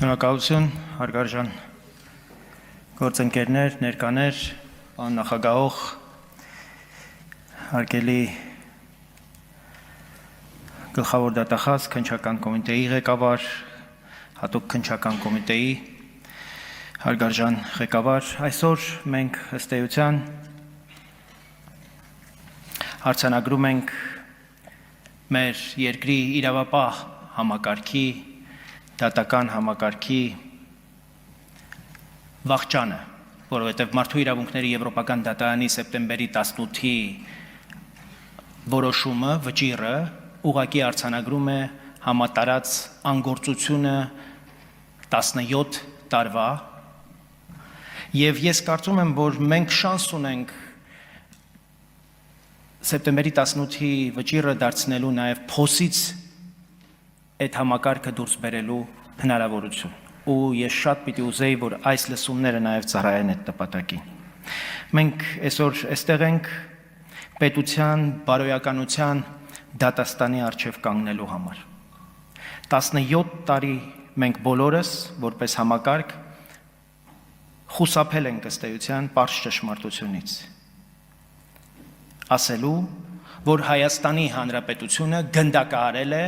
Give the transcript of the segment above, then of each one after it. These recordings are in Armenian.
Շնորհակալություն, հարգարժան գործընկերներ, ներկաներ, պարոն նախագահող, հարգելի գլխավոր դատախազ, քննչական կոմիտեի ղեկավար, հատուկ քննչական կոմիտեի հարգարժան ղեկավար, այսօր մենք ըստ էության արձանագրում ենք մեր երկրի իրավապահ համակարգի, դատական համակարգի վախճանը, որովհետև Մարդու իրավունքների եվրոպական դատարանի սեպտեմբերի 18-ի որոշումը, վճիռը ուղղակի արձանագրում է համատարած անգործությունը 17 տարվա եւ ես կարծում եմ, որ մենք շանս ունենք սեպտեմբերի 18-ի վճիռը դարձնելու նաև փոսից այդ համակարգը դուրս բերելու հնարավորություն ու ես շատ պիտի ուզեի, որ այս լսումները նաև ծառայեն այդ նպատակին։ Մենք այսօր այստեղ ենք պետության, բարոյականության դատաստանի առջև կանգնելու համար։ 17 տարի մենք բոլորս, որպես համակարգ, խուսափել ենք ըստ էության պարզ ճշմարտությունից։ Ասելու, որ Հայաստանի Հանրապետությունը գնդակահարել է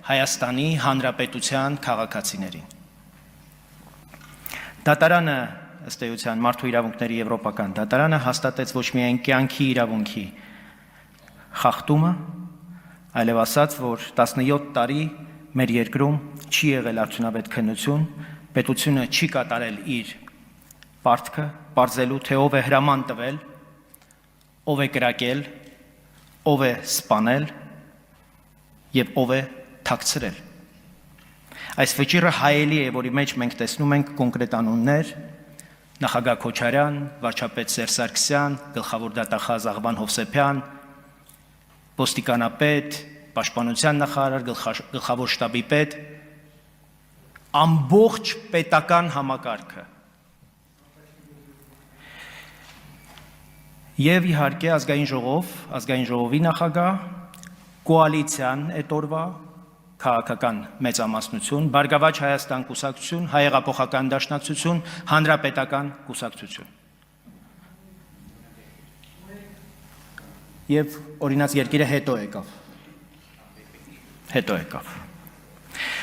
Հայաստանի Հանրապետության քաղաքացիներին։ Դատարանը, ըստ էության, Մարդու իրավունքների եվրոպական դատարանը հաստատեց ոչ միայն կյանքի իրավունքի խախտումը, այլև ասաց, որ 17 տարի մեր երկրում չի եղել արդյունավետ քննություն, պետությունը չի կատարել իր պարտքը, պարզելու, թե ով է հրաման տվել, ով է կրակել, ով է սպանել եւ ով է թաքցրել։ Այս վճիռը հայելի է, որի մեջ մենք տեսնում ենք կոնկրետ անուններ՝ նախագահ Քոչարյան, վարչապետ Սերժ Սարգսյան, գլխավոր դատախազ Աղվան Հովսեփյան, ոստիկանապետ, պաշտպանության նախարար, գլխավոր շտաբի պետ, ամբողջ պետական համակարգը։ Եվ իհարկե ազգային ժողովի նախագահ, կոալիցիան այդ օրվա քաղաքական մեծամասնություն, Բարգավաճ Հայաստան կուսակցություն, Հայեղափոխական դաշնակցություն, Հանրապետական կուսակցություն։ Եվ օրինաց երկիրը հետո եկավ։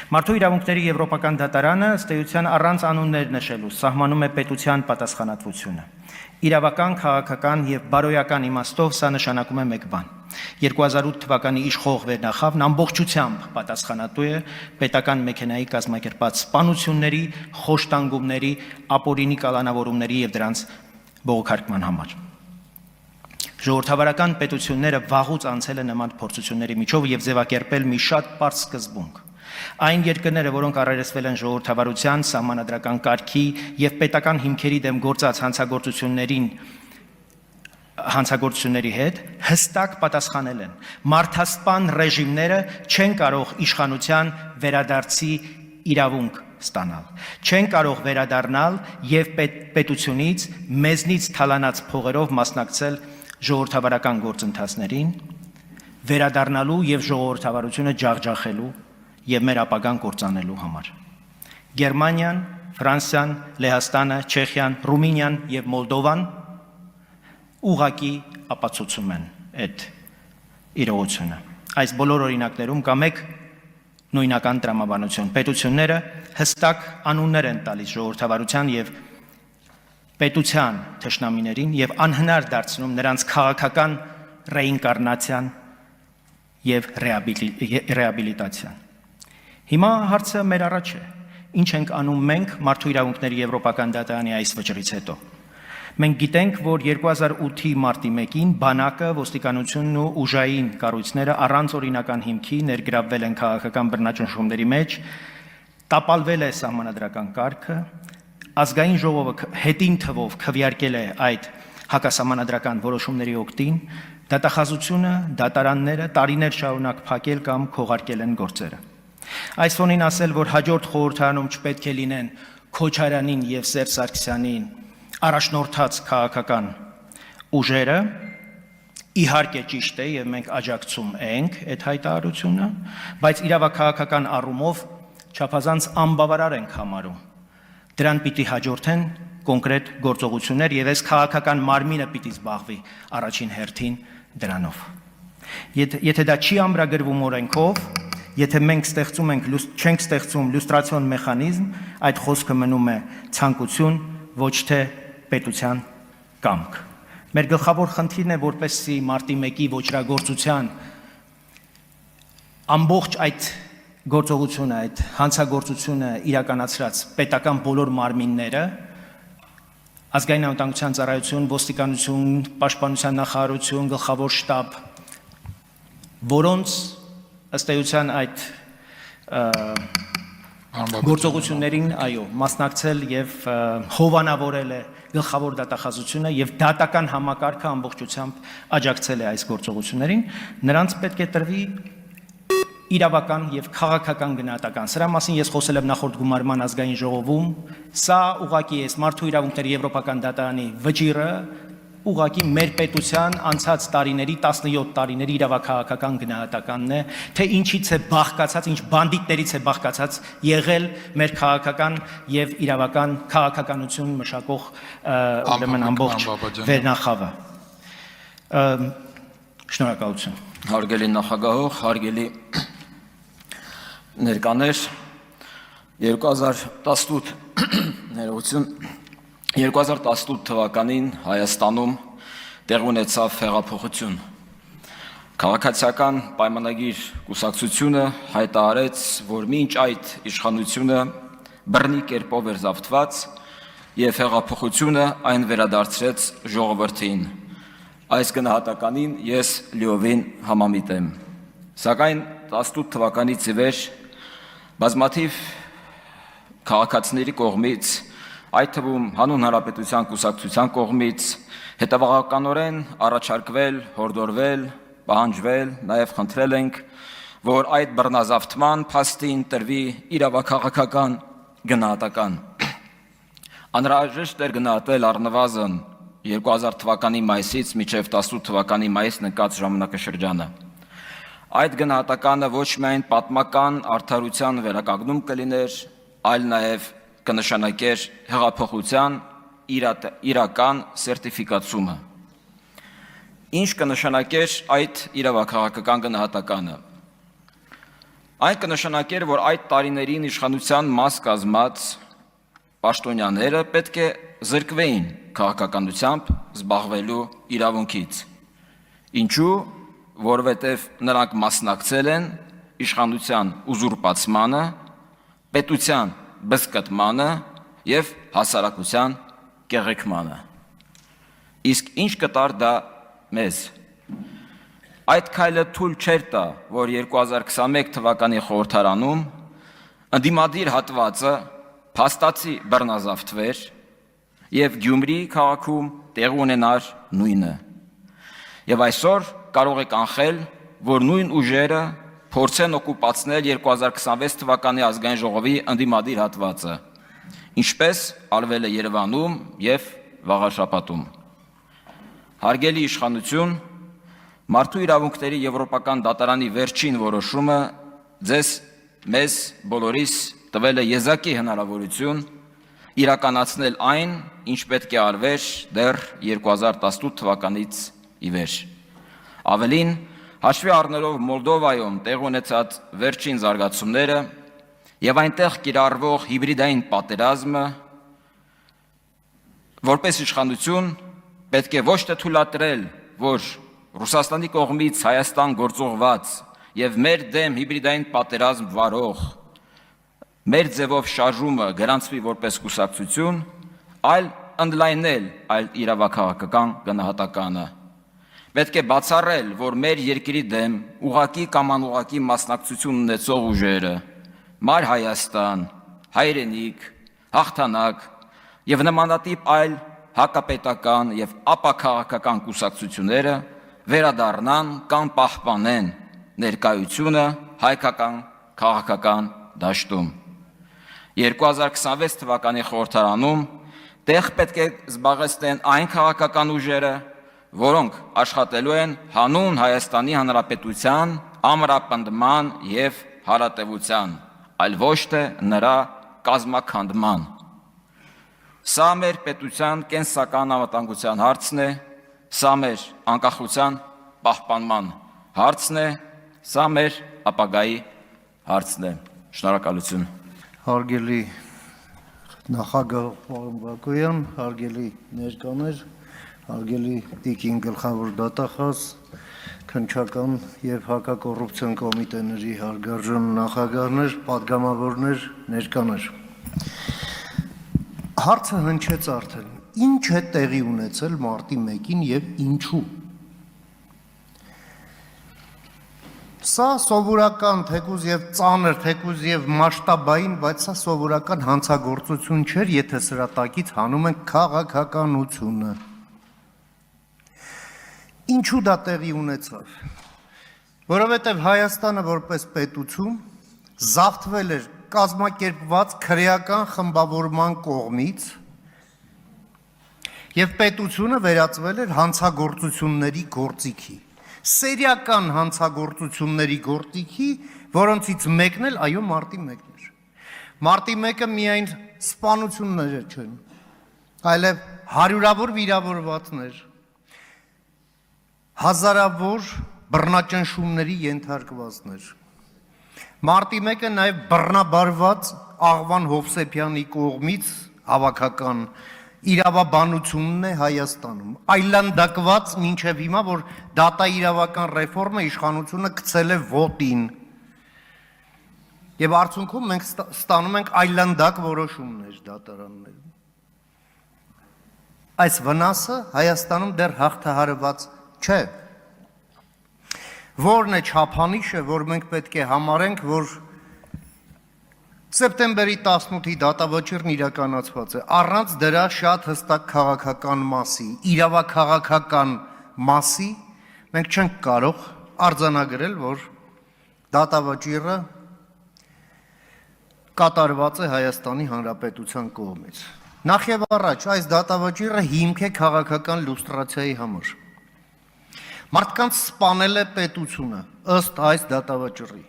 Մարդու իրավունքների եվրոպական դատարանը ըստ էության առանց անուններ նշելու սահմանում է պետության պատասխանատվությունը։ Իրավական, քաղաքական եւ բարոյական իմաստով սա նշանակում է մեկ բան. 2008 թվականի իշխող վերնախավն ամբողջությամբ պատասխանատու է պետական մեքենայի կազմակերպած սպանությունների, խոշտանգումների, ապօրինի կալանավորումների եւ դրանց բողոքարկման համար։ Ժողովրդավարական պետությունները վաղուց անցել են նման փորձությունների միջով եւ ձևակերպել մի շատ պարզ սկզբունք։ Այն երկրները, որոնք առերեսվել են ժողովրդավարության, սահմանադրական կարգի եւ պետական հիմքերի դեմ գործած հանցագործությունների հետ, հստակ պատասխանել են։ Մարդասպան ռեժիմները չեն կարող իշխանության վերադարձի իրավունք ստանալ։ Չեն կարող վերադառնալ եւ պետությունից մեզնից թալանած փողերով մասնակցել ժողովրդավարական գործընթացներին, վերադառնալու եւ ժողովրդավարությունը ջախջախելու եւ մեր ապագան կործանելու համար։ Գերմանիան, Ֆրանսիան, Լեհաստանը, Չեխիան, Ռումինիան եւ Մոլդովան ուղղակի ապացուցում են այդ իրողությունը։ Այս բոլոր օրինակներում կա մեկ նույնական տրամաբանություն։ Պետությունները հստակ անուններ են տալիս ժողովրդավարության եւ պետության թշնամիներին եւ անհնար դարձնում նրանց քաղաքական ռեինկարնացիան եւ ռեաբիլիտացիան։ Հիմա հարցը մեր առաջ է. ինչ ենք անում մենք Մարդու իրավունքների եվրոպական դատարանի այս վճռից հետո։ Մենք գիտենք, որ 2008-ի մարտի 1-ին բանակը, ոստիկանությունն ու ուժային կառույցները առանց օրինական հիմքի ներգրավվել են քաղաքական բռնաճնշումների մեջ, տապալվել է սահմանադրական կարգը, ազգային ժողովը հետին թվով քվեարկել է այդ հակասահմանադրական որոշումների օգտին, դատախազությունը, դատարանները տարիներ շարունակ փակել կամ քողարկել են գործերը։ Այս ֆոնին ասել, որ հաջորդ խորհրդարանում չպետք է լինեն Քոչարյանին եւ Սերժ Սարգսյանին առաջնորդած քաղաքական ուժերը, իհարկե ճիշտ է եւ մենք աջակցում ենք այդ հայտարարությունը, բայց իրավաքաղաքական առումով չափազանց անբավարար ենք համարում։ Դրան պիտի հաջորդեն կոնկրետ գործողություններ եւ այս քաղաքական մարմինը պիտի զբաղվի առաջին հերթին դրանով։ Եթե դա չի ամրագրվում օրենքով, եթե մենք չենք ստեղծում լյուստրացիոն մեխանիզմ, այդ խոսքը մնում է ցանկություն, ոչ թե պետության կամք։ Մեր գլխավոր խնդիրն է, որպեսզի մարտի 1-ի ոչրագործության ամբողջ այդ գործողությունը, այդ հանցագործությունը իրականացրած պետական բոլոր մարմինները, ազգային անվտանգության ծառայություն, ոստիկանություն, պաշտպանության նախարարություն, գլխավոր շտաբ, որոնց ըստ էության այդ գործողություններին, այո, մասնակցել եւ հովանավորել է գլխավոր դատախազությունը եւ դատական համակարգը ամբողջությամբ աջակցել է այս գործողություններին, նրանց պետք է տրվի իրավական եւ քաղաքական գնահատական։ Սրա մասին ես խոսել եմ նախորդ գումարման ազգային ժողովում, սա ուղղակի է մարդու իրավունքների եվրոպական դատարանի վճիռը, ուղղակի մեր պետության անցած տարիների 17 տարիների իրավաքաղաքական գնահատականն է, թե ինչից է բաղկացած, ինչ բանդիտներից է բաղկացած եղել մեր քաղաքական եւ իրավական քաղաքականություն մշակող ուրեմն ամբողջ վերնախավը։ Շնորհակալություն։ Հարգելի նախագահող, հարգելի ներկաներ, 2018 թվականին Հայաստանում տեղ ունեցավ հեղափոխություն։ Քաղաքացիական պայմանագիր կուսակցությունը հայտարարեց, որ մինչ այդ իշխանությունը բռնի կերպով էր զավթված եւ հեղափոխությունը այն վերադարձրեց ժողովրդին։ Այս գնահատականին ես լիովին համամիտ եմ։ Սակայն 18 թվականից ի վեր բազմաթիվ քաղաքացիների կողմից, այդ թվում հանուն հանրապետության կուսակցության կողմից հետևողականորեն առաջարկվել, հորդորվել, պահանջվել, նաև խնդրել ենք, որ այդ բռնազավթման փաստին տրվի իրավաքաղաքական գնահատական։ Անհրաժեշտ էր գնահատել առնվազն 2000 թվականի մայիսից մինչև 18 թվականի մայիս նկատած ժամանակաշրջանը։ Այդ գնահատականը ոչ միայն պատմական արդարության վերականգնում կլիներ, այլ նաև կնշանակեր հեղափոխության իրական սերտիֆիկացումը։ Ինչ կնշանակեր այդ իրավաքաղաքական գնահատականը։ Այն կնշանակեր, որ այդ տարիներին իշխանության մաս կազմած պաշտոնյաները պետք է զրկվեին քաղաքականությամբ զբաղվելու իրավունքից։ Ինչու, որովհետև նրանք մասնակցել են իշխանության ուզուրպացմանը, պետության բզկտմանը եւ հասարակության կեղեքմանը։ Իսկ ինչ կտար դա մեզ։ Այդ քայլը թույլ չէր տա, որ 2021 թվականի խորհրդարանում ընդդիմադիր հատվածը փաստացի բռնազավթվեր եւ Գյումրի քաղաքում տեղ ունենար նույնը։ Եվ այսօր կարող է կանխել, որ նույն ուժերը փորձեն օկուպացնել 2026 թվականի ազգային ժողովի ընդդիմադիր հատվածը, ինչպես արվել է Երևանում եւ Վաղաշապատում։ Հարգելի իշխանություն, մարդու իրավունքների եվրոպական դատարանի վերջին որոշումը մեզ բոլորիս տվել է եզակի հնարավորություն իրականացնել այն, ինչ պետք է արվեր դեռ 2018 թվականից ի վեր։ Ավելին, հաշվի առնելով Մոլդովայում տեղ ունեցած վերջին զարգացումները եւ այնտեղ կիրառվող հիբրիդային պատերազմը, որպես իշխանություն պետք է ոչ թե թույլատրել, որ Ռուսաստանի կողմից Հայաստան գործողված եւ մեր դեմ հիբրիդային պատերազմ վարող մեր ձևով շարժումը գրանցվի որպես կուսակցություն, այլ ընդլայնել այլ իրավաքաղաքական գնահատականը։ Պետք է բացառել, որ մեր երկրի դեմ ուղղակի կամ անուղղակի մասնակցություն ունեցող ուժերը, Մար Հայաստան, Հայրենիք, Հաղթանակ եւ նմանատիպ այլ հակապետական եւ ապաքաղաքական կուսակցությունները վերադառնան կամ պահպանեն ներկայությունը հայկական քաղաքական դաշտում։ 2026 թվականի խորհրդարանում տեղ պետք է զբաղեցնեն այն քաղաքական ուժերը, որոնք աշխատելու են հանուն Հայաստանի Հանրապետության ամրապնդման եւ հարատևության, այլ ոչ թե նրա կազմաքանդման։ Սա մեր պետության կենսական անվտանգության հարցն է, սա մեր անկախության պահպանման հարցն է, սա մեր ապագայի հարցն է։ Շնորհակալություն։ Հարգելի նախագահ պարոն Բակոյան, հարգելի ներկաներ, հարգելի տիկին գլխավոր դատախազ, քննչական եւ հակակոռուպցիոն կոմիտեների հարգարժան նախագահներ, պատգամավորներ, ներկաներ։ Հարցը հնչեց արդեն, ինչ է տեղի ունեցել մարտի 1-ին եւ ինչու։ Սա սովորական, թեկուզ եւ ծանր, թեկուզ եւ մասշտաբային, բայց սա սովորական հանցագործություն չէր, եթե սրա տակից հանում են քաղաքականությունը։ Ինչու դա տեղի ունեցավ։ Որովհետեւ Հայաստանը որպես պետություն զավթվել էր կազմակերպված քրեական խմբավորման կողմից եւ պետությունը վերածվել էր հանցագործությունների գործիքի։ Սերիական հանցագործությունների գործիքի, որոնցից մեկն էլ այո մարտի 1-ն էր։ Մարտի 1-ը միայն սպանություններ չեն, այլև հարյուրավոր վիրավորվածներ, հազարավոր բռնաճնշումների ենթարկվածներ։ Մարտի 1-ը նաև բռնաբարված Աղվան Հովսեփյանի կողմից հավաքական իրավաբանությունն է Հայաստանում, այլանդակված մինչև հիմա, որ դատաիրավական ռեֆորմը իշխանությունը գցել է ոտին։ Եվ արդյունքում մենք ստանում ենք այլանդակ որոշումներ դատարաններում։ Այս վնասը Հայաստանում դեռ հաղթահարված չէ։ Որն է չափանիշը, որ մենք պետք է համարենք, որ սեպտեմբերի 18-ի դատավճիռն իրականացված է, առանց դրա շատ հստակ քաղաքական մասի, իրավաքաղաքական մասի, մենք չենք կարող արձանագրել, որ դատավճիռը կատարված է Հայաստանի Հանրապետության կողմից։ Նախ եւ առաջ այս դատավճիռը հիմք է քաղաքական լուստրացիայի համար։ Մարդկանց սպանել է պետությունը ըստ այս դատավճիռի։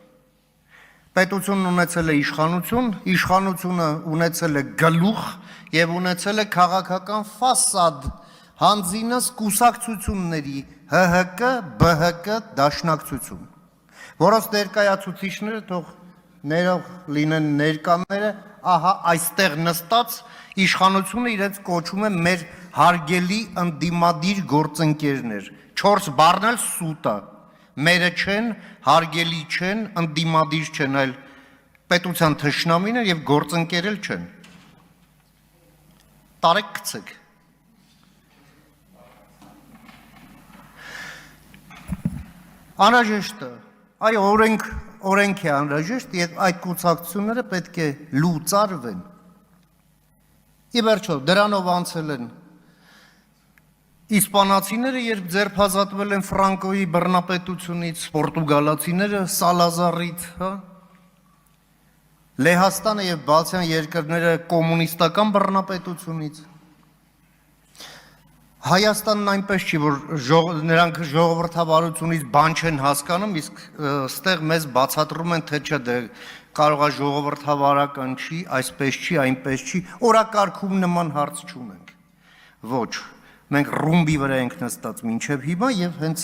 Պետությունն ունեցել է իշխանություն, իշխանությունը ունեցել է գլուխ եւ ունեցել է քաղաքական ֆասադ, հանձինս կուսակցությունների ՀՀԿ, ԲՀԿ դաշնակցություն, որոնց ներկայացուցիչները թող ներող լինեն ներկաները, ահա այստեղ նստած իշխանությունը իրենց կոչում է մեր հարգելի ընդդիմադիր գործընկերներ, 4 բառն էլ սուտ է, մերը չեն, հարգելի չեն, ընդդիմադիր չեն, այլ պետության թշնամին են եւ գործընկերել չեն։ Տարեք գցեք։ Անհրաժեշտ է, այ օրենք է անհրաժեշտ եւ այդ կուսակցությունները պետք է լուծարվեն։ Ի վերջո դրանով անցել են իսպանացիները, երբ ձերբազատվել են Ֆրանկոյի բռնապետությունից, պորտուգալացիները Սալազարից, հա։ Լեհաստանը եւ Բալթյան երկրները կոմունիստական բռնապետությունից։ Հայաստանն այնպես չի, որ նրանք ժողովրդավարությունից բան չեն հասկանում, իսկ ստեղ մեզ բացատրում են, թե չէ դե կարող է ժողովրդավարական չի, այսպես չի, այնպես չի, օրակարգում նման հարց չունենք։ Ոչ, մենք ռումբի վրա ենք նստած մինչև հիմա եւ հենց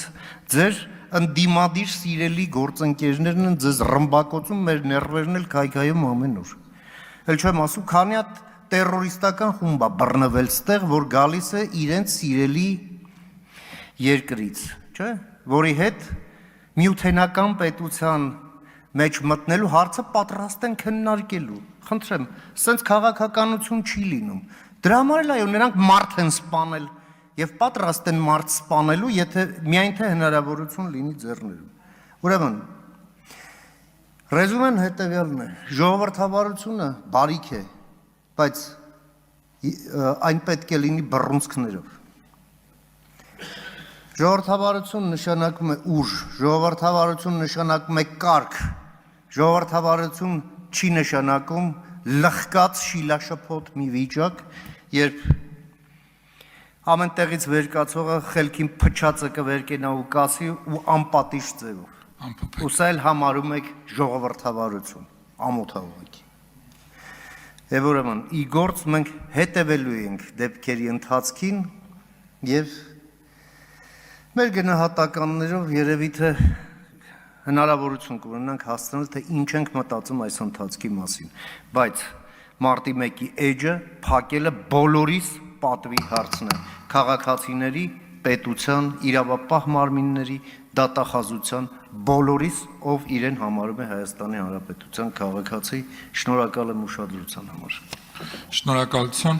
ձեր ընդդիմադիր սիրելի գործընկերներն են ձեզ ռմբակոծում, մեր ներվերն էլ քայքայում ամեն օր։ Էլ չեմ ասում, քանի հատ տերորիստական խումբ է բռնվել ստեղ, որ գալիս է իրենց սիրելի երկրից, չէ՞, որի հետ միութենական պետության մեջ մտնելու հարցը պատրաստ են քննարկելու։ Խնդրեմ, սենց քաղաքականություն չի լինում։ Դրա համար էլ այո, նրանք մարդ են սպանել եւ պատրաստ են մարդ սպանելու, եթե միայն թե հնարավորություն լինի ձեռներում։ Ուրեմն ռեզումեն հետեւյալն է. ժողովրդավարությունը բարիք է, բայց այն պետք է լինի բռունցքներով։ Ժողովրդավարություն նշանակում է ուժ, ժողովրդավարություն նշանակում է կարգ, ժողովրդավարություն չի նշանակում լխկած շիլաշփոթ մի վիճակ, երբ ամեն տեղից վերկացողը խելքին փչածը կվերկենա ու կասի ու անպատիժ ձևով։ Ու սա էլ համարում եք ժողովրդավարություն։ ամոթավակի։ Եվ ուրեմն ի գործ մենք հետևելու ենք դեպքերի ընթացքին եւ մեր գնահատականներով երևի թե հնարավորություն կունենանք հասկանալ թե ինչ ենք մտածում այս ընթացքի մասին, բայց մարտի 1-ի էջը փակելը բոլորիս պատվի հարցն է, քաղաքացիների, պետության, իրավապահ մարմինների, դատախազության բոլորիս, ով իրեն համարում է Հայաստանի Հանրապետության քաղաքացի, շնորհակալ եմ ուշադրության համար։ Շնորհակալություն։